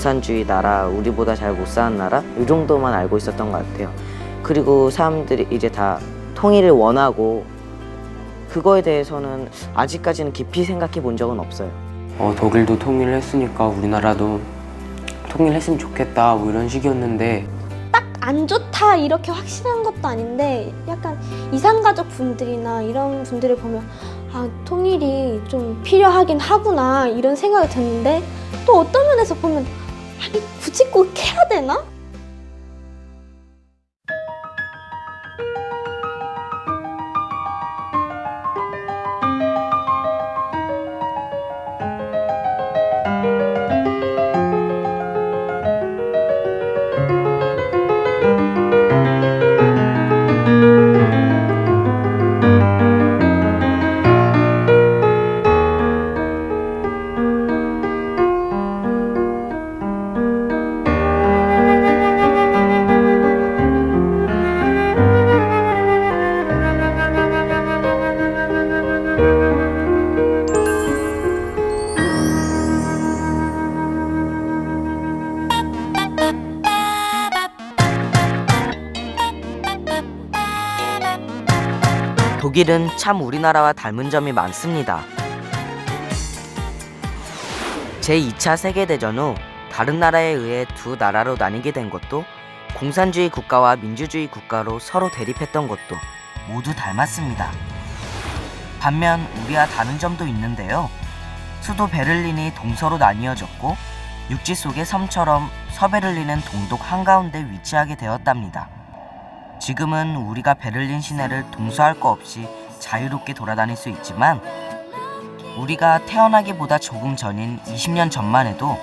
공산주의 나라, 우리보다 잘 못 사는 나라 이 정도만 알고 있었던 것 같아요. 그리고 사람들이 이제 다 통일을 원하고 그거에 대해서는 아직까지는 깊이 생각해 본 적은 없어요. 독일도 통일을 했으니까 우리나라도 통일했으면 좋겠다 뭐 이런 식이었는데 딱 안 좋다 이렇게 확실한 것도 아닌데 약간 이산가족 분들이나 이런 분들을 보면 아, 통일이 좀 필요하긴 하구나 이런 생각이 드는데 또 어떤 면에서 보면 아니 굳이 꼭 해야 되나? 독일은 참 우리나라와 닮은 점이 많습니다. 제2차 세계대전 후 다른 나라에 의해 두 나라로 나뉘게 된 것도 공산주의 국가와 민주주의 국가로 서로 대립했던 것도 모두 닮았습니다. 반면 우리와 다른 점도 있는데요. 수도 베를린이 동서로 나뉘어졌고 육지 속의 섬처럼 서베를린은 동독 한가운데 위치하게 되었답니다. 지금은 우리가 베를린 시내를 동서할 거 없이 자유롭게 돌아다닐 수 있지만 우리가 태어나기보다 조금 전인 20년 전만 해도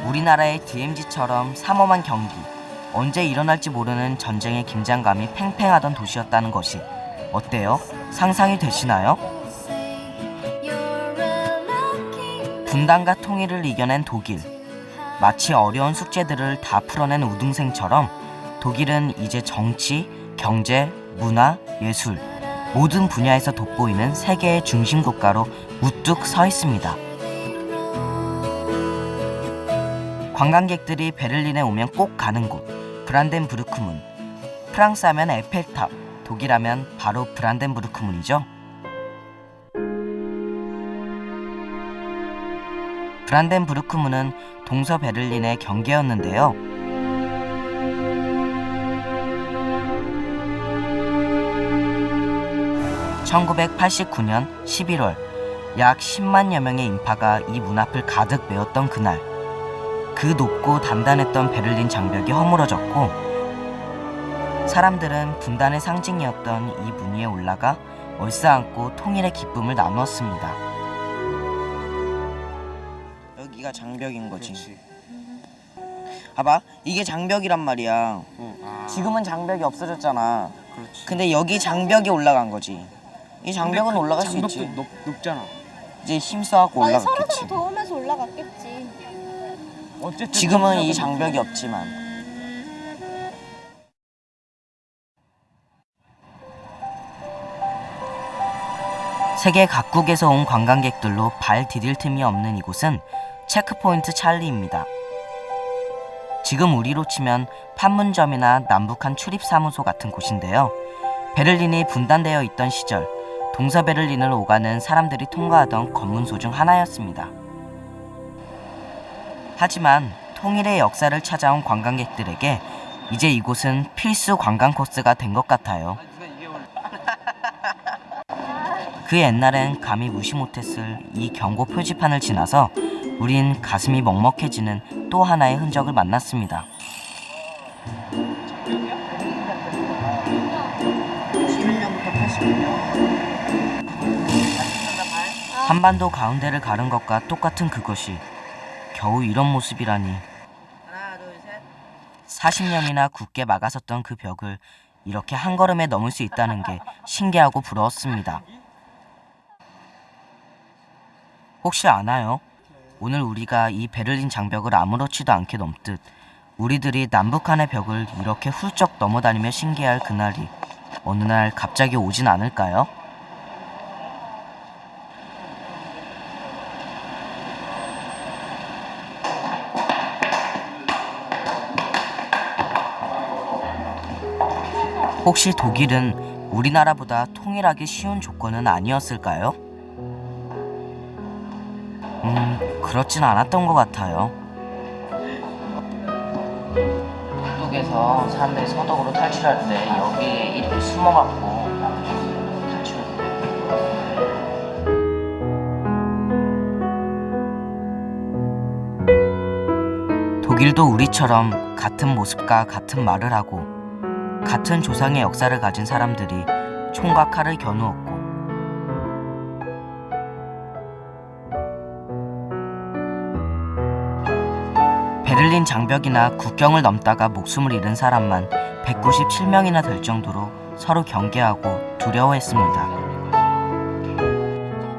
우리나라의 DMZ처럼 삼엄한 경기, 언제 일어날지 모르는 전쟁의 긴장감이 팽팽하던 도시였다는 것이 어때요? 상상이 되시나요? 분단과 통일을 이겨낸 독일. 마치 어려운 숙제들을 다 풀어낸 우등생처럼 독일은 이제 정치, 경제, 문화, 예술 모든 분야에서 돋보이는 세계의 중심 국가로 우뚝 서 있습니다. 관광객들이 베를린에 오면 꼭 가는 곳 브란덴부르크문. 프랑스 하면 에펠탑, 독일 하면 바로 브란덴부르크문이죠. 브란덴부르크문은 동서 베를린의 경계였는데요. 1989년 11월 약 10만여 명의 인파가 이 문 앞을 가득 메웠던 그날, 그 높고 단단했던 베를린 장벽이 허물어졌고 사람들은 분단의 상징이었던 이 문 위에 올라가 얼싸안고 통일의 기쁨을 나누었습니다. 여기가 장벽인 거지. 그렇지. 봐봐, 이게 장벽이란 말이야. 지금은 장벽이 없어졌잖아. 그렇지. 근데 여기 장벽이 올라간 거지. 이 장벽은 올라갈 수 있지. 장벽도 높잖아. 이제 힘써갖고 아니 올라갔겠지. 서로서로 도우면서 올라갔겠지. 어쨌든 지금은 이 장벽이 없지만 세계 각국에서 온 관광객들로 발 디딜 틈이 없는 이곳은 체크포인트 찰리입니다. 지금 우리로 치면 판문점이나 남북한 출입사무소 같은 곳인데요. 베를린이 분단되어 있던 시절 동서베를린을 오가는 사람들이 통과하던 검문소 중 하나였습니다. 하지만 통일의 역사를 찾아온 관광객들에게 이제 이곳은 필수 관광 코스가 된 것 같아요. 그 옛날엔 감히 무시 못했을 이 경고 표지판을 지나서 우린 가슴이 먹먹해지는 또 하나의 흔적을 만났습니다. 한반도 가운데를 가른 것과 똑같은 그것이 겨우 이런 모습이라니. 40년이나 굳게 막아섰던 그 벽을 이렇게 한 걸음에 넘을 수 있다는 게 신기하고 부러웠습니다. 혹시 아나요? 오늘 우리가 이 베를린 장벽을 아무렇지도 않게 넘듯 우리들이 남북한의 벽을 이렇게 훌쩍 넘어다니며 신기해할 그날이 어느 날 갑자기 오진 않을까요? 혹시 독일은 우리나라보다 통일하기 쉬운 조건은 아니었을까요? 그렇진 않았던 것 같아요. 북독에서 사람들이 서독으로 탈출할 때 여기에 이렇게 숨어갖고 탈출. 독일도 우리처럼 같은 모습과 같은 말을 하고 같은 조상의 역사를 가진 사람들이 총과 칼을 겨누었고 베를린 장벽이나 국경을 넘다가 목숨을 잃은 사람만 197명이나 될 정도로 서로 경계하고 두려워했습니다.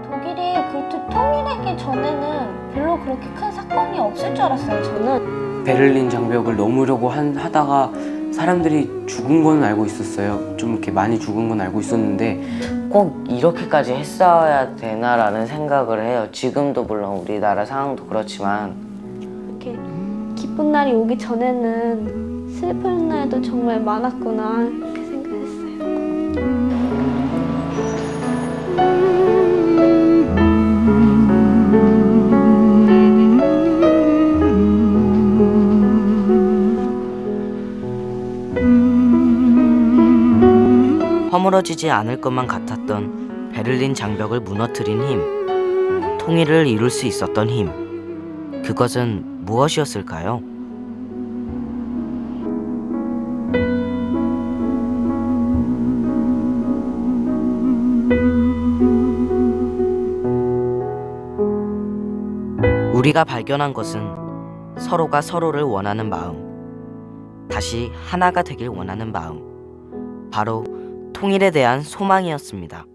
독일이 그렇게 통일하기 전에는 별로 그렇게 큰 사건이 없을 줄 알았어요, 저는. 베를린 장벽을 넘으려고 하다가 사람들이 죽은 건 알고 있었어요. 좀 이렇게 많이 죽은 건 알고 있었는데 꼭 이렇게까지 했어야 되나라는 생각을 해요. 지금도 물론 우리나라 상황도 그렇지만 이렇게 기쁜 날이 오기 전에는 슬픈 날도 정말 많았구나 이렇게 생각했어요. 허물어지지 않을 것만 같았던 베를린 장벽을 무너뜨린 힘, 통일을 이룰 수 있었던 힘, 그것은 무엇이었을까요? 우리가 발견한 것은 서로가 서로를 원하는 마음, 다시 하나가 되길 원하는 마음, 바로 통일에 대한 소망이었습니다.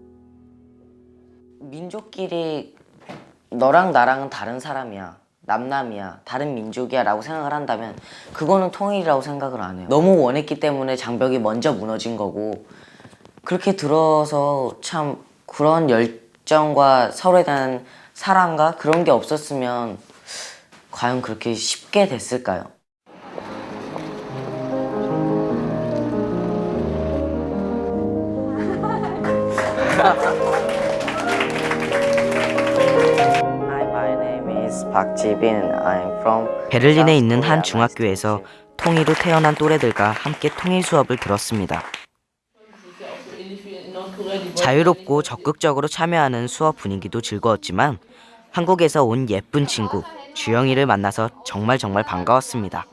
민족끼리 너랑 나랑은 다른 사람이야, 남남이야, 다른 민족이야 라고 생각을 한다면 그거는 통일이라고 생각을 안 해요. 너무 원했기 때문에 장벽이 먼저 무너진 거고, 그렇게 들어서 참 그런 열정과 서로에 대한 사랑과 그런 게 없었으면 과연 그렇게 쉽게 됐을까요? My name is 박지빈. I'm from 베를린에 있는 한 중학교에서 통일 후 태어난 또래들과 함께 통일 수업을 들었습니다. 자유롭고 적극적으로 참여하는 수업 분위기도 즐거웠지만 한국에서 온 예쁜 친구 주영이를 만나서 정말 반가웠습니다.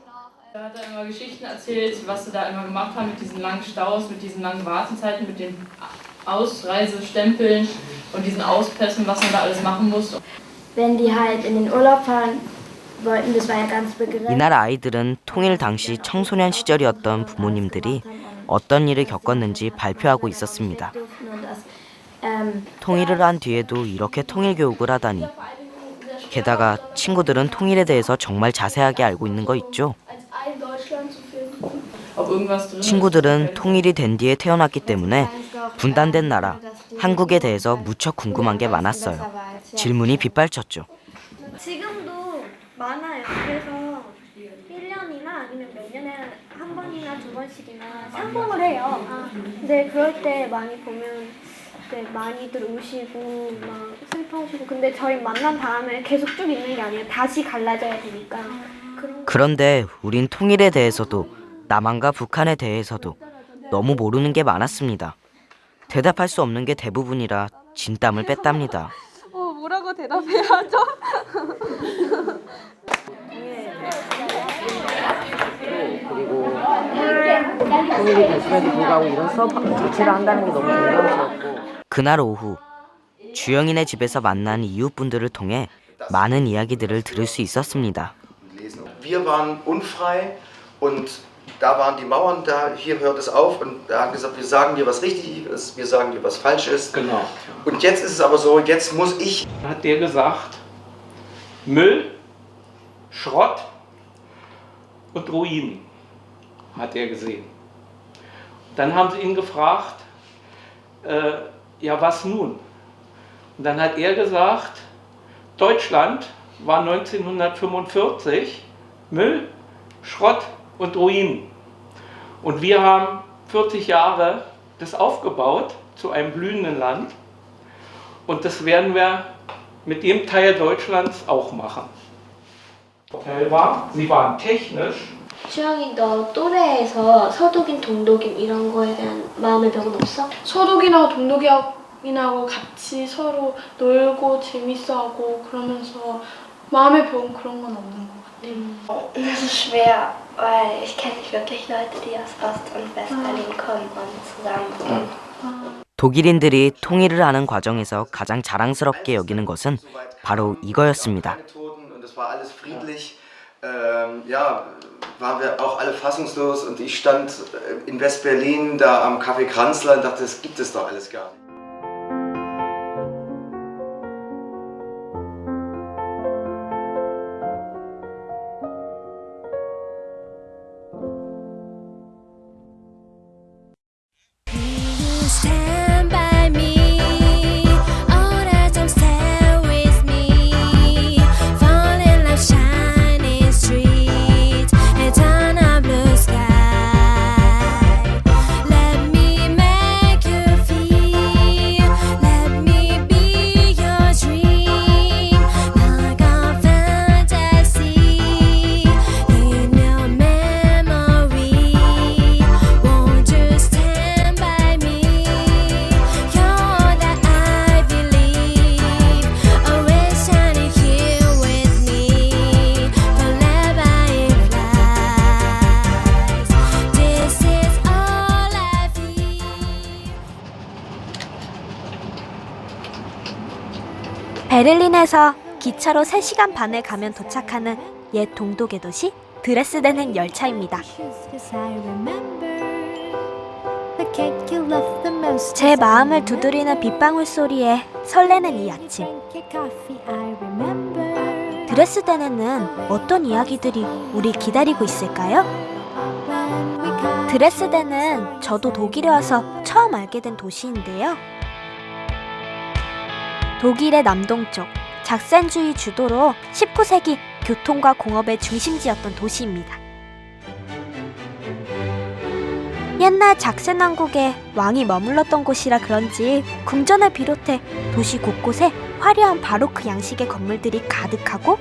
Da hat er immer Geschichten erzählt, was sie da immer gemacht haben mit diesen langen Staus, mit diesen langen Wartezeiten, mit den Ausreisestempeln und diesen Auspässen, was man da alles machen muss. Wenn die halt in den Urlaub fahren wollten, das war ja ganz begrenzt. 이날 아이들은 통일 당시 청소년 시절이었던 부모님들이 어떤 일을 겪었는지 발표하고 있었습니다. 통일을 한 뒤에도 이렇게 통일 교육을 하다니. 게다가 친구들은 통일에 대해서 정말 자세하게 알고 있는 거 있죠? Ob irgendwas drin ist. 친구들은 통일이 된 뒤에 태어났기 때문에 분단된 나라, 한국에 대해서 무척 궁금한 게 많았어요. 질문이 빗발쳤죠. 지금도 많아요. 그래서 1년이나 아니면 몇 년에 한 번이나 두 번씩이나 상봉을 해요. 근데 그럴 때 많이 보면 많이들 우시고 막 슬퍼하시고, 근데 저희 만난 다음에 계속 쭉 있는 게 아니라 다시 갈라져야 되니까. 그런데 우린 통일에 대해서도 남한과 북한에 대해서도 너무 모르는 게 많았습니다. 대답할 수 없는 게 대부분이라 진땀을 뺐답니다. 뭐라고 대답해야죠? 그리고 통일이 됐음에도 불구하고 이런 수업 자체를 한다는 게 너무 존경스럽고. 그날 오후 주영이네 집에서 만난 이웃분들을 통해 많은 이야기들을 들을 수 있었습니다. Wir waren unfrei und da waren die Mauern, da hier hört es auf und er hat gesagt, wir sagen dir, was richtig ist, wir sagen dir, was falsch ist. Genau. Und jetzt ist es aber so, jetzt muss ich. Hat der gesagt, Müll, Schrott und Ruinen, hat er gesehen. Dann haben sie ihn gefragt, ja was nun? Und dann hat er gesagt, Deutschland war 1945 Müll, Schrott und Ruinen. Und wir haben 40 Jahre das aufgebaut zu einem blühenden Land. Und das werden wir mit dem Teil Deutschlands auch machen. Vorteil war, sie waren technisch. 주영이 너 또래에서 서독인, 동독인 이런 거에 대한 마음의 벽은 없어? 서독이나 동독이하고 같이 서로 놀고 재밌어하고 그러면서 마음의 벽은 그런 건 없는 것 같아요. Das ist schwer, weil ich kenne nicht wirklich Leute, die aus Ost- und West-Berlin kommen und zusammen wohnen. 독일인들이 통일을 하는 과정에서 가장 자랑스럽게 여기는 것은 바로 이거였습니다. Und das war alles friedlich. Ja, waren wir auch alle fassungslos und ich stand in West-Berlin da am Café Kranzler und dachte, das gibt es doch alles gar nicht. Stand by me, all that time stay with me, falling like shining streets, eternal blue sky. Let me make you feel, let me be your dream, like a fantasy in your memory. Won't you stand by me? You're that I believe, always shining here with me, forever it flies. This is all I feel. 베를린에서 기차로 3시간 반을 가면 도착하는 옛 동독의 도시 드레스덴행 열차입니다. 제 마음을 두드리는 빗방울 소리에 설레는 이 아침. 드레스덴에는 어떤 이야기들이 우리 기다리고 있을까요? 드레스덴은 저도 독일에 와서 처음 알게 된 도시인데요. 독일의 남동쪽 작센주의 주도로 19세기 교통과 공업의 중심지였던 도시입니다. 옛날 작센 왕국에 왕이 머물렀던 곳이라 그런지 궁전을 비롯해 도시 곳곳에 화려한 바로크 양식의 건물들이 가득하고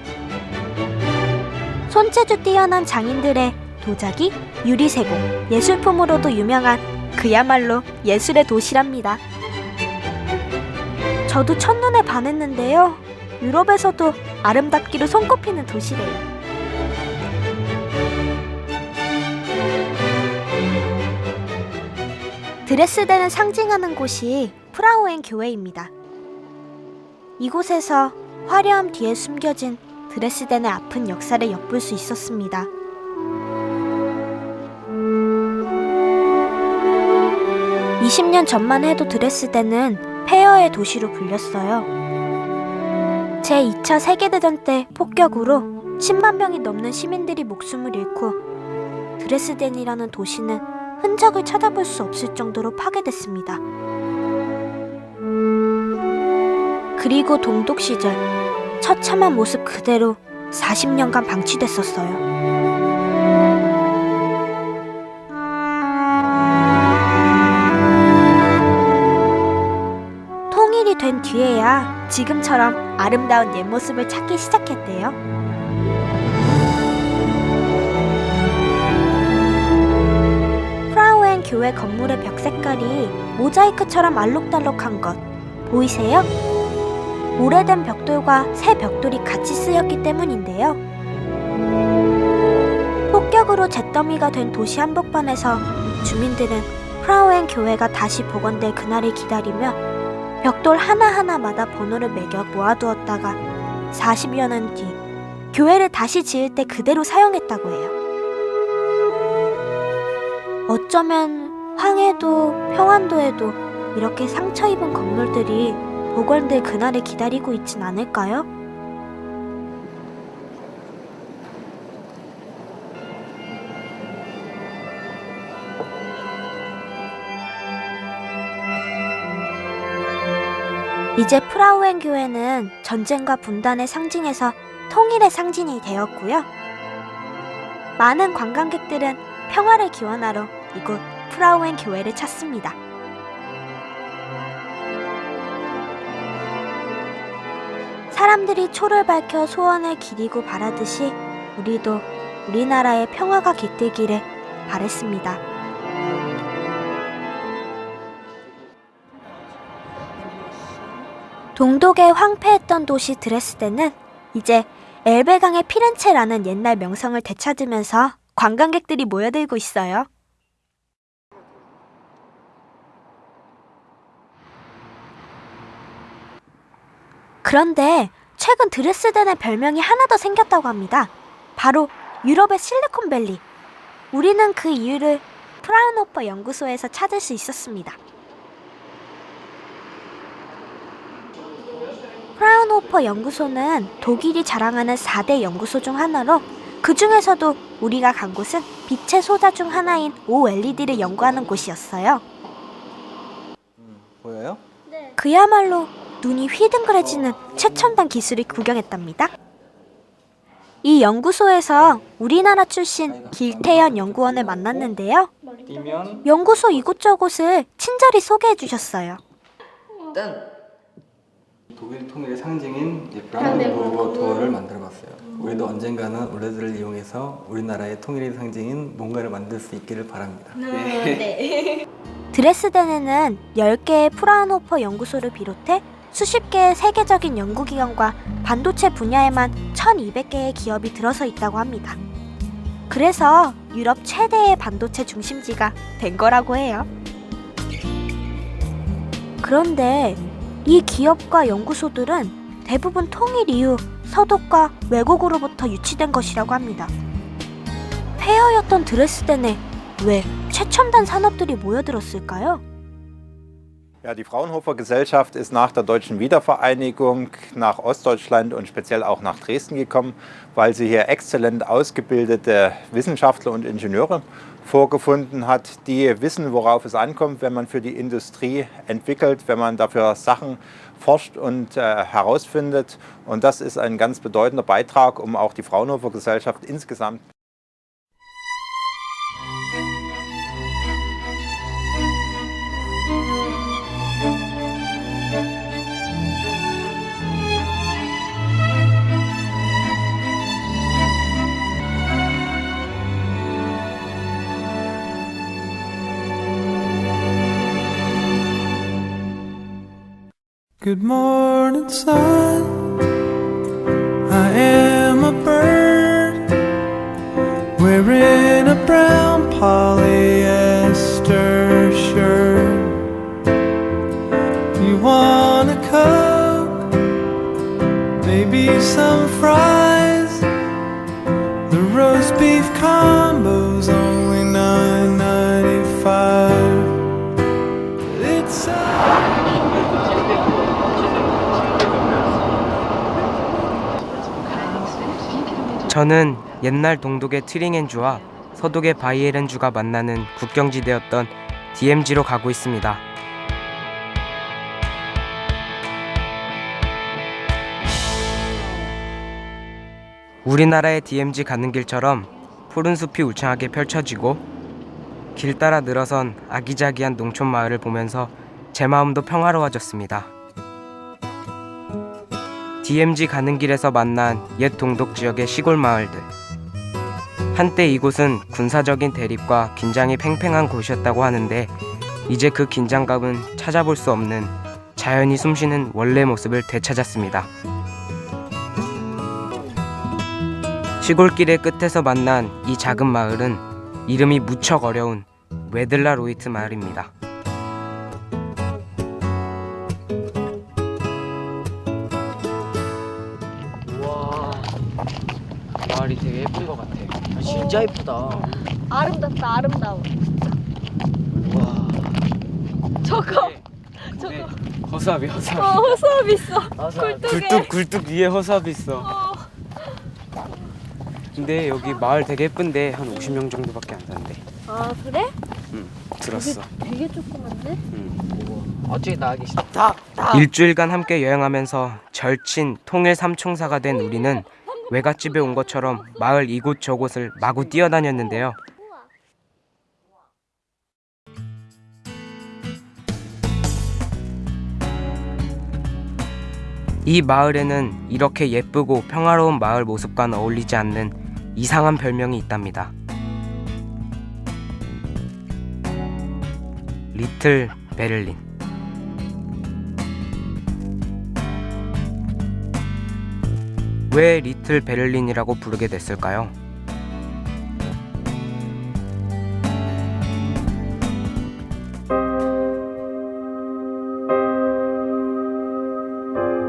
손재주 뛰어난 장인들의 도자기, 유리세공, 예술품으로도 유명한 그야말로 예술의 도시랍니다. 저도 첫눈에 반했는데요. 유럽에서도 아름답기로 손꼽히는 도시래요. 드레스덴을 상징하는 곳이 프라우엔 교회입니다. 이곳에서 화려함 뒤에 숨겨진 드레스덴의 아픈 역사를 엿볼 수 있었습니다. (20년) 전만 해도 드레스덴은 폐허의 도시로 불렸어요. 제2차 세계대전 때 폭격으로 10만 명이 넘는 시민들이 목숨을 잃고 드레스덴이라는 도시는 흔적을 찾아볼 수 없을 정도로 파괴됐습니다. 그리고 동독 시절 처참한 모습 그대로 40년간 방치됐었어요. 통일이 된 뒤에야 지금처럼 아름다운 옛 모습을 찾기 시작했대요. 프라우엔 교회 건물의 벽 색깔이 모자이크처럼 알록달록한 것 보이세요? 오래된 벽돌과 새 벽돌이 같이 쓰였기 때문인데요. 폭격으로 잿더미가 된 도시 한복판에서 주민들은 프라우엔 교회가 다시 복원될 그날을 기다리며 벽돌 하나하나마다 번호를 매겨 모아두었다가 40여 년 뒤 교회를 다시 지을 때 그대로 사용했다고 해요. 어쩌면 황해도 평안도에도 이렇게 상처 입은 건물들이 복원될 그날을 기다리고 있진 않을까요? 이제 프라우엔 교회는 전쟁과 분단의 상징에서 통일의 상징이 되었고요. 많은 관광객들은 평화를 기원하러 이곳 프라우엔 교회를 찾습니다. 사람들이 초를 밝혀 소원을 기리고 바라듯이 우리도 우리나라의 평화가 깃들기를 바랬습니다. 동독의 황폐했던 도시 드레스덴은 이제 엘베강의 피렌체라는 옛날 명성을 되찾으면서 관광객들이 모여들고 있어요. 그런데 최근 드레스덴의 별명이 하나 더 생겼다고 합니다. 바로 유럽의 실리콘밸리. 우리는 그 이유를 프라운호퍼 연구소에서 찾을 수 있었습니다. 프라운호퍼 연구소는 독일이 자랑하는 4대 연구소 중 하나로 그 중에서도 우리가 간 곳은 빛의 소자 중 하나인 OLED를 연구하는 곳이었어요. 보여요? 그야말로 눈이 휘둥그레지는 최첨단 기술을 구경했답니다. 이 연구소에서 우리나라 출신 길태현 연구원을 만났는데요. 연구소 이곳저곳을 친절히 소개해 주셨어요. 독일 통일의 상징인 브라운호퍼 도어를 만들어봤어요. 우리도 언젠가는 OLED를 이용해서 우리나라의 통일의 상징인 뭔가를 만들 수 있기를 바랍니다. 드레스덴에는 10개의 프라운호퍼 연구소를 비롯해 수십 개의 세계적인 연구기관과 반도체 분야에만 1200개의 기업이 들어서 있다고 합니다. 그래서 유럽 최대의 반도체 중심지가 된 거라고 해요. 그런데 이 기업과 연구소들은 대부분 통일 이후 서독과 외국으로부터 유치된 것이라고 합니다. 폐허였던 드레스덴에 왜 최첨단 산업들이 모여들었을까요? Ja, die Fraunhofer Gesellschaft ist nach der deutschen Wiedervereinigung nach Ostdeutschland und speziell auch nach Dresden gekommen, weil sie hier exzellent ausgebildete Wissenschaftler und Ingenieure vorgefunden hat, die wissen, worauf es ankommt, wenn man für die Industrie entwickelt, wenn man dafür Sachen forscht und herausfindet. Und das ist ein ganz bedeutender Beitrag, um auch die Fraunhofer Gesellschaft insgesamt Good morning, sun. I am a bird wearing a brown polyester shirt. You want a Coke? Maybe some fries. The roast beef combo's only $9.95. It's 저는 옛날 동독의 트링엔주와 서독의 바이에른주가 만나는 국경지대였던 DMZ로 가고 있습니다. 우리나라의 DMZ 가는 길처럼 푸른 숲이 울창하게 펼쳐지고 길 따라 늘어선 아기자기한 농촌 마을을 보면서 제 마음도 평화로워졌습니다. DMZ 가는 길에서 만난 옛 동독 지역의 시골 마을들. 한때 이곳은 군사적인 대립과 긴장이 팽팽한 곳이었다고 하는데 이제 그 긴장감은 찾아볼 수 없는 자연이 숨쉬는 원래 모습을 되찾았습니다. 시골길의 끝에서 만난 이 작은 마을은 이름이 무척 어려운 웨들라 로이트 마을입니다. 마을이 되게 예쁜 것 같아. 진짜 예쁘다. 아름답다, 아름다워. 와. 저거. 허수아비 허수아비. 허수아비 있어. 굴뚝 위에 허수아비 있어. 근데 여기 마을 되게 예쁜데 한 50명 정도밖에 안 산대. 아, 그래? 응, 들었어. 되게 조그만데? 어찌 나와 계시다. 일주일간 함께 여행하면서 절친 통일 삼총사가 된 우리는 외갓집에 온 것처럼 마을 이곳저곳을 마구 뛰어다녔는데요. 이 마을에는 이렇게 예쁘고 평화로운 마을 모습과는 어울리지 않는 이상한 별명이 있답니다. 리틀 베를린. 왜 리틀 베를린이라고 부르게 됐을까요?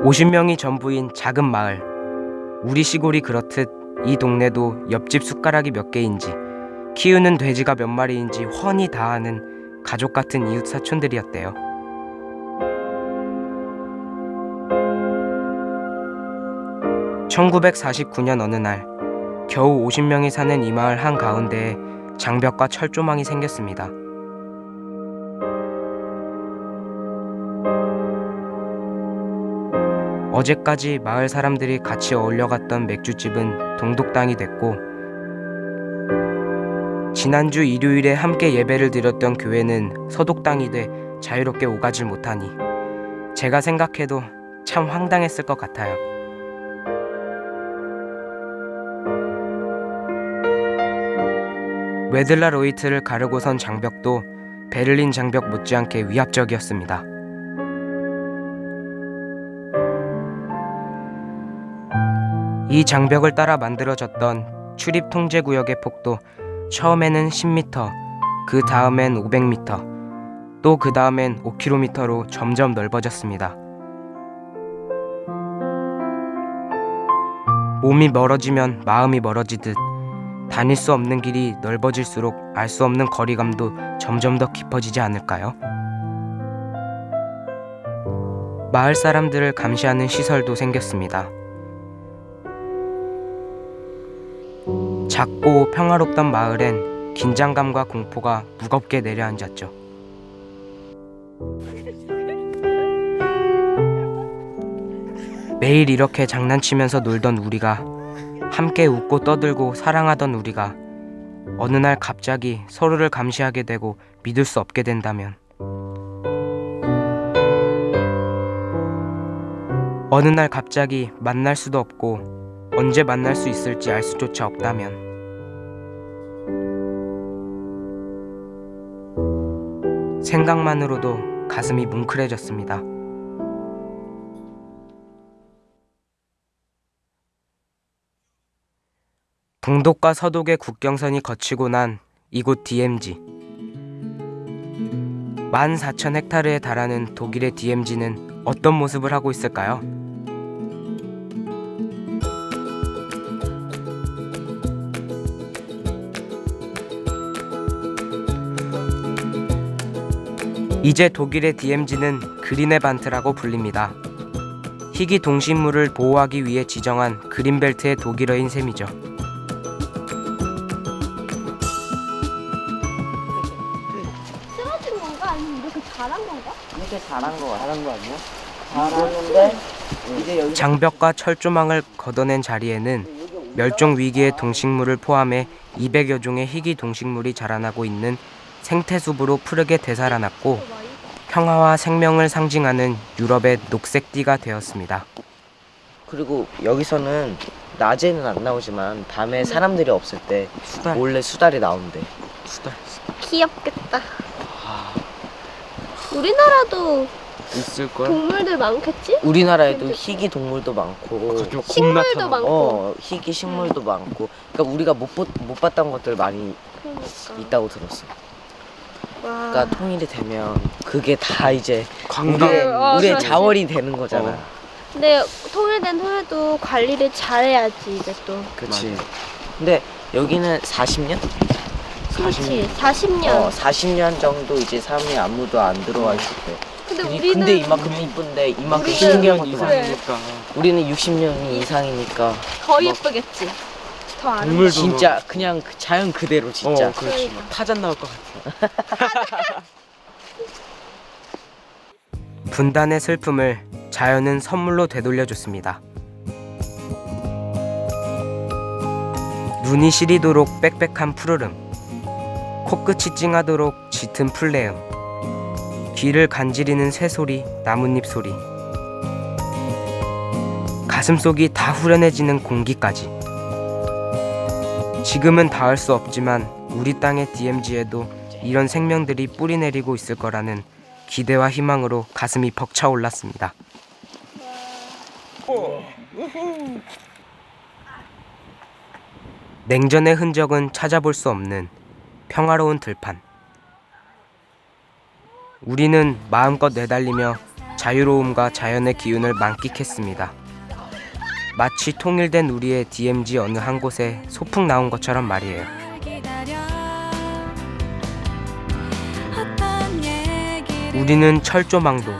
(50명이) 전부인 작은 마을. 우리 시골이 그렇듯 이 동네도 옆집 숟가락이 몇 개인지 키우는 돼지가 몇 마리인지 훤히 다 아는 가족 같은 이웃 사촌들이었대요. (1949년) 어느 날 겨우 50명이 사는 이 마을 한가운데에 장벽과 철조망이 생겼습니다. 어제까지 마을 사람들이 같이 어울려 갔던 맥주집은 동독당이 됐고, 지난주 일요일에 함께 예배를 드렸던 교회는 서독당이 돼 자유롭게 오가질 못하니 제가 생각해도 참 황당했을 것 같아요. 웨들라로이트를 가르고 선 장벽도 베를린 장벽 못지않게 위압적이었습니다. 이 장벽을 따라 만들어졌던 출입 통제 구역의 폭도 처음에는 10m, 그 다음엔 500m, 또 그 다음엔 5km로 점점 넓어졌습니다. 몸이 멀어지면 마음이 멀어지듯 다닐 수 없는 길이 넓어질수록 알 수 없는 거리감도 점점 더 깊어지지 않을까요? 마을 사람들을 감시하는 시설도 생겼습니다. 작고 평화롭던 마을엔 긴장감과 공포가 무겁게 내려앉았죠. 매일 이렇게 장난치면서 놀던 우리가, 함께 웃고 떠들고 사랑하던 우리가 어느 날 갑자기 서로를 감시하게 되고 믿을 수 없게 된다면, 어느 날 갑자기 만날 수도 없고 언제 만날 수 있을지 알 수조차 없다면, 생각만으로도 가슴이 뭉클해졌습니다. 동독과 서독의 국경선이 거치고 난 이곳 DMZ. 14,000헥타르에 달하는 독일의 DMZ는 어떤 모습을 하고 있을까요? 이제 독일의 DMZ는 그린의 반트라고 불립니다. 희귀 동식물을 보호하기 위해 지정한 그린벨트의 독일어인 셈이죠. 쓰러진 건가? 아니면 이렇게 잘한 건가? 이렇게 잘한 거 아니야? 잘하는데 이제 여기 장벽과 철조망을 걷어낸 자리에는 멸종 위기의 동식물을 포함해 200여 종의 희귀 동식물이 자라나고 있는 생태숲으로 푸르게 되살아났고, 평화와 생명을 상징하는 유럽의 녹색띠가 되었습니다. 그리고 여기서는 낮에는 안 나오지만 밤에 사람들이 없을 때 몰래 수달이 나온대. 수달. 귀엽겠다. 우리나라도 있을걸? 동물들 많겠지? 우리나라에도 희귀 동물도 많고 식물도 많고. 희귀 식물도 많고, 그러니까 우리가 못 봤던 것들 많이 그러니까. 있다고 들었어. 와. 그러니까 통일이 되면 그게 다 이제 관광. 우리의 그렇지. 자원이 되는 거잖아. 근데 통일된 후에도 관리를 잘해야지 이제 또. 그렇지. 근데 여기는 40년? 그렇지. 40년. 40년 정도 이제 사람이 아무도 안 들어와 있을 때. 근데 근데 우리는 이만큼 이쁜데 이만큼 우리는 신기한 것도 많아. 이상이니까. 우리는 60년 이상이니까 더 예쁘겠지. 더 아름다워. 동물도 진짜 그냥 자연 그대로 진짜. 그렇지. 타잔 나올 것 같아. 분단의 슬픔을 자연은 선물로 되돌려줬습니다. 눈이 시리도록 빽빽한 푸르름, 코끝이 찡하도록 짙은 풀내음, 귀를 간지리는 새소리, 나뭇잎 소리. 가슴속이 다 후련해지는 공기까지. 지금은 닿을 수 없지만 우리 땅의 DMZ에도 이런 생명들이 뿌리 내리고 있을 거라는 기대와 희망으로 가슴이 벅차 올랐습니다. 냉전의 흔적은 찾아볼 수 없는 평화로운 들판. 우리는 마음껏 내달리며 자유로움과 자연의 기운을 만끽했습니다. 마치 통일된 우리의 DMZ 어느 한 곳에 소풍 나온 것처럼 말이에요. 우리는 철조망도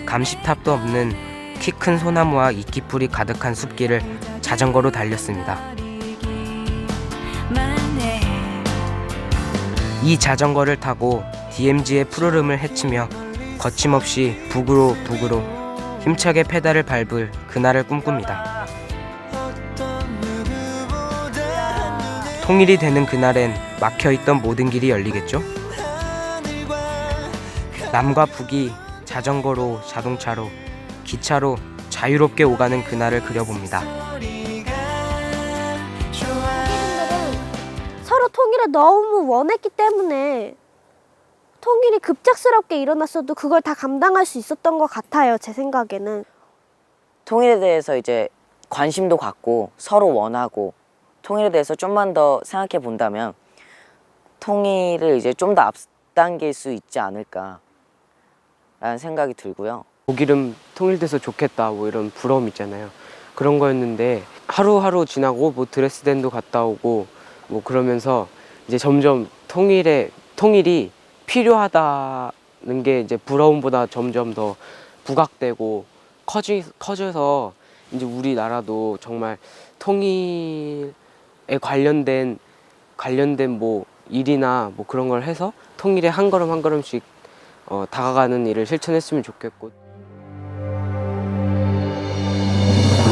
감시탑도 없는 키 큰 소나무와 이끼풀이 가득한 숲길을 자전거로 달렸습니다. 이 자전거를 타고 DMZ의 푸르름을 헤치며 거침없이 북으로 힘차게 페달을 밟을 그날을 꿈꿉니다. 통일이 되는 그날엔 막혀있던 모든 길이 열리겠죠? 남과 북이 자전거로, 자동차로, 기차로 자유롭게 오가는 그날을 그려봅니다. 서로 통일을 너무 원했기 때문에 통일이 급작스럽게 일어났어도 그걸 다 감당할 수 있었던 것 같아요. 제 생각에는. 통일에 대해서 이제 관심도 갖고 서로 원하고 통일에 대해서 좀만 더 생각해 본다면 통일을 이제 좀 더 앞당길 수 있지 않을까 라는 생각이 들고요. 독일은 통일돼서 좋겠다 뭐 이런 부러움 있잖아요. 그런 거였는데 하루하루 지나고 뭐 드레스덴도 갔다 오고 뭐 그러면서 이제 점점 통일이 필요하다는 게 이제 부러움보다 점점 더 부각되고 커져서 이제 우리나라도 정말 통일에 관련된 뭐 일이나 뭐 그런 걸 해서 통일에 한 걸음 한 걸음씩 다가가는 일을 실천했으면 좋겠고.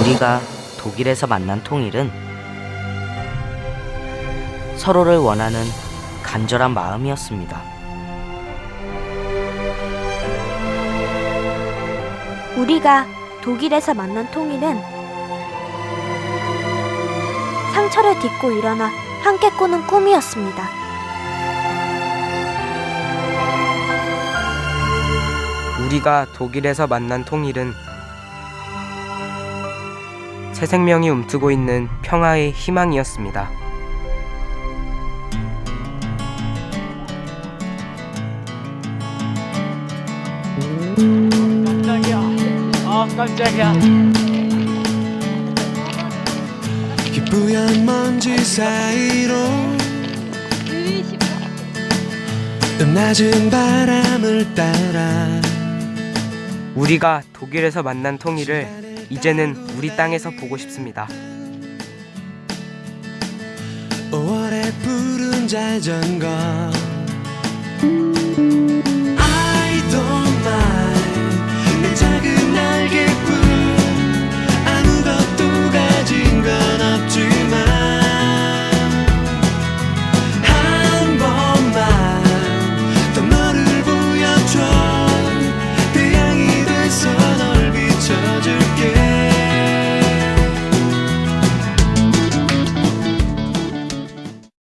우리가 독일에서 만난 통일은 서로를 원하는 간절한 마음이었습니다. 우리가 독일에서 만난 통일은 상처를 딛고 일어나 함께 꾸는 꿈이었습니다. 우리가 독일에서 만난 통일은 새 생명이 움트고 있는 평화의 희망이었습니다. 깜짝이야. 뿌연 먼지 사이로 낮은 바람을 따라 우리가 독일에서 만난 통일을 이제는 우리 땅에서 보고 싶습니다. 5월의 푸른 자전거